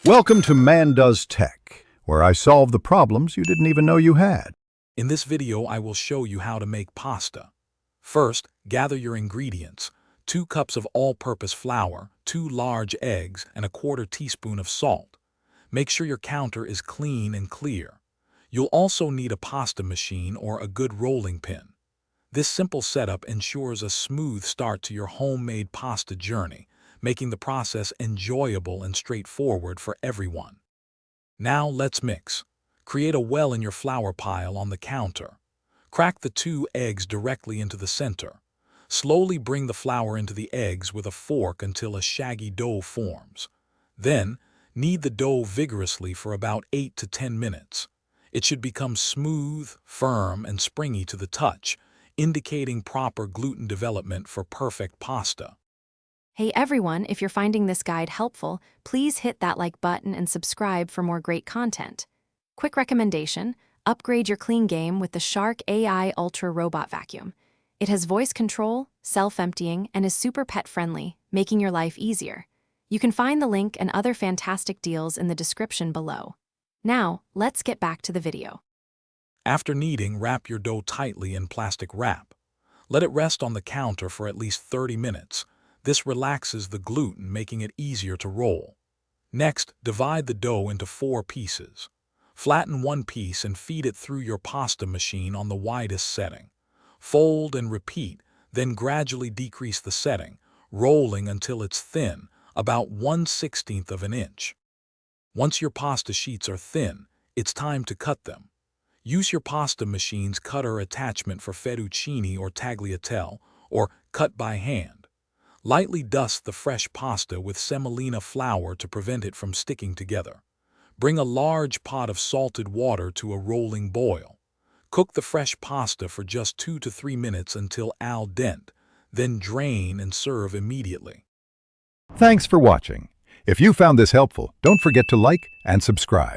Welcome to Man Does Tech, where I solve the problems you didn't even know you had. In this video, I will show you how to make pasta. First, gather your ingredients: 2 cups of all-purpose flour, 2 large eggs, and a 1/4 teaspoon of salt. Make sure your counter is clean and clear. You'll also need a pasta machine or a good rolling pin. This simple setup ensures a smooth start to your homemade pasta journey, making the process enjoyable and straightforward for everyone. Now let's mix. Create a well in your flour pile on the counter. Crack the 2 eggs directly into the center. Slowly bring the flour into the eggs with a fork until a shaggy dough forms. Then, knead the dough vigorously for about 8 to 10 minutes. It should become smooth, firm, and springy to the touch, indicating proper gluten development for perfect pasta. Hey everyone, if you're finding this guide helpful, please hit that like button and subscribe for more great content. Quick recommendation: upgrade your clean game with the Shark AI Ultra Robot Vacuum. It has voice control, self-emptying, and is super pet-friendly, making your life easier. You can find the link and other fantastic deals in the description below. Now, let's get back to the video. After kneading, wrap your dough tightly in plastic wrap. Let it rest on the counter for at least 30 minutes. This relaxes the gluten, making it easier to roll. Next, divide the dough into 4 pieces. Flatten one piece and feed it through your pasta machine on the widest setting. Fold and repeat, then gradually decrease the setting, rolling until it's thin, about 1/16 of an inch. Once your pasta sheets are thin, it's time to cut them. Use your pasta machine's cutter attachment for fettuccine or tagliatelle, or cut by hand. Lightly dust the fresh pasta with semolina flour to prevent it from sticking together. Bring a large pot of salted water to a rolling boil. Cook the fresh pasta for just 2 to 3 minutes until al dente, then drain and serve immediately. Thanks for watching. If you found this helpful, don't forget to like and subscribe.